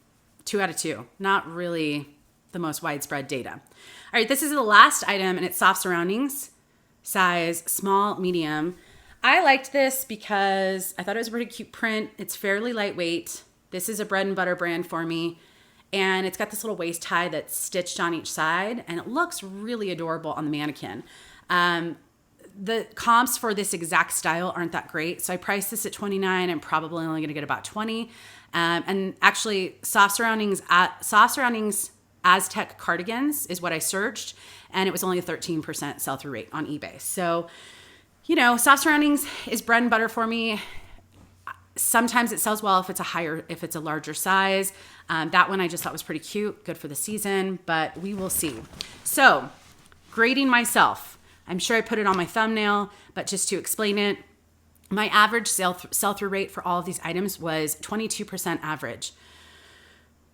Speaker 1: 2 out of 2, not really the most widespread data. All right, this is the last item, and it's soft surroundings, size small, medium. I liked this because I thought it was a pretty cute print. It's fairly lightweight. This is a bread and butter brand for me. And it's got this little waist tie that's stitched on each side, and it looks really adorable on the mannequin. The comps for this exact style aren't that great, so I priced this at $29. I'm probably only gonna get about $20. And actually, soft surroundings Aztec cardigans is what I searched, and it was only a 13% sell-through rate on eBay. So, you know, soft surroundings is bread and butter for me. Sometimes it sells well if it's a larger size. That one I just thought was pretty cute, good for the season, but we will see. So, grading myself. I'm sure I put it on my thumbnail, but just to explain it, my average sell-through rate for all of these items was 22% average,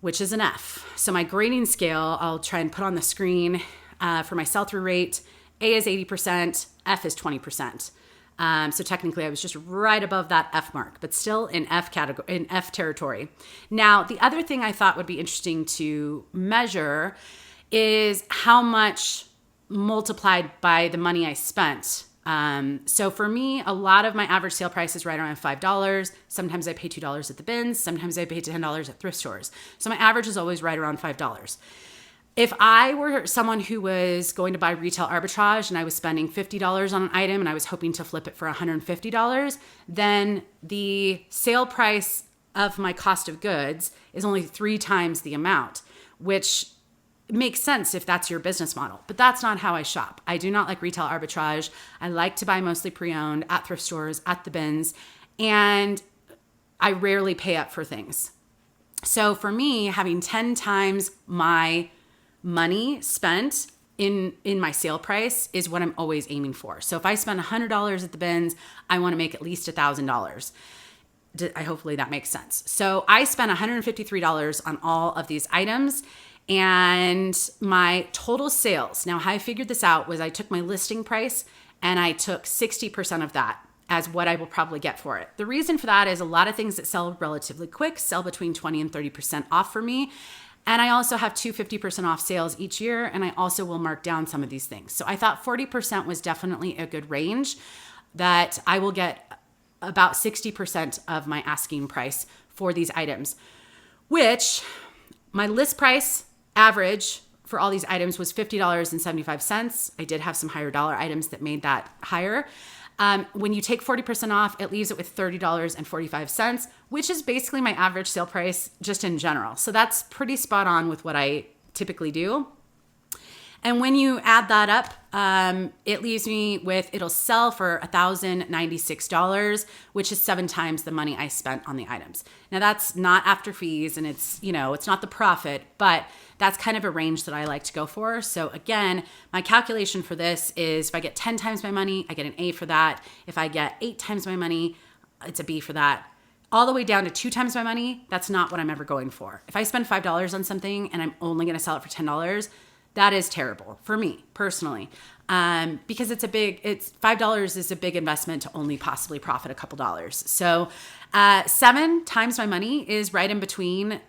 Speaker 1: which is an F. So my grading scale, I'll try and put on the screen for my sell-through rate. A is 80%, F is 20%. So technically I was just right above that F mark, but still in F territory. Now, the other thing I thought would be interesting to measure is how much multiplied by the money I spent. So for me, a lot of my average sale price is right around $5. Sometimes I pay $2 at the bins. Sometimes I pay $10 at thrift stores. So my average is always right around $5. If I were someone who was going to buy retail arbitrage and I was spending $50 on an item and I was hoping to flip it for $150, then the sale price of my cost of goods is only 3 times the amount, which makes sense if that's your business model. But that's not how I shop. I do not like retail arbitrage. I like to buy mostly pre-owned at thrift stores, at the bins, and I rarely pay up for things. So for me, having 10 times my money spent in my sale price is what I'm always aiming for. So if I spend $100 at the bins, I want to make at least $1,000. Hopefully that makes sense. So I spent $153 on all of these items, and my total sales, now how I figured this out was I took my listing price and I took 60% of that as what I will probably get for it. The reason for that is a lot of things that sell relatively quick sell between 20 and 30% off for me. And I also have 50% off sales each year, and I also will mark down some of these things. So I thought 40% was definitely a good range, that I will get about 60% of my asking price for these items, which my list price average for all these items was $50.75. I did have some higher dollar items that made that higher. When you take 40% off, it leaves it with $30.45, which is basically my average sale price just in general. So that's pretty spot on with what I typically do. And when you add that up, it leaves me with, it'll sell for $1,096, which is 7 times the money I spent on the items. Now that's not after fees, and it's not the profit, but that's kind of a range that I like to go for. So again, my calculation for this is if I get 10 times my money, I get an A for that. If I get 8 times my money, it's a B for that. All the way down to 2 times my money, that's not what I'm ever going for. If I spend $5 on something and I'm only gonna sell it for $10, that is terrible for me personally, because it's $5 is a big investment to only possibly profit a couple dollars. So 7 times my money is right in between.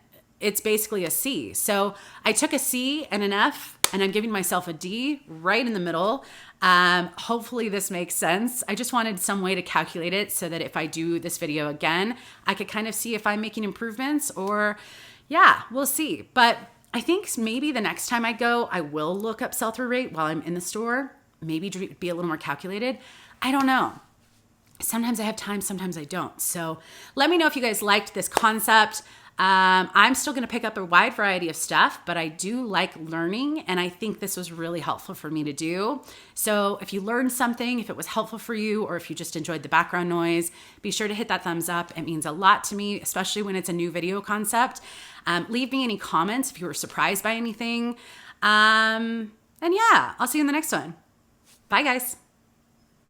Speaker 1: It's basically a C. So I took a C and an F, and I'm giving myself a D right in the middle. Hopefully this makes sense. I just wanted some way to calculate it so that if I do this video again, I could kind of see if I'm making improvements, or yeah, we'll see. But I think maybe the next time I go, I will look up sell-through rate while I'm in the store. Maybe be a little more calculated. I don't know. Sometimes I have time, sometimes I don't. So let me know if you guys liked this concept. I'm still going to pick up a wide variety of stuff, but I do like learning, and I think this was really helpful for me to do. So if you learned something, if it was helpful for you, or if you just enjoyed the background noise, be sure to hit that thumbs up. It means a lot to me, especially when it's a new video concept. Leave me any comments if you were surprised by anything. And yeah, I'll see you in the next one. Bye, guys.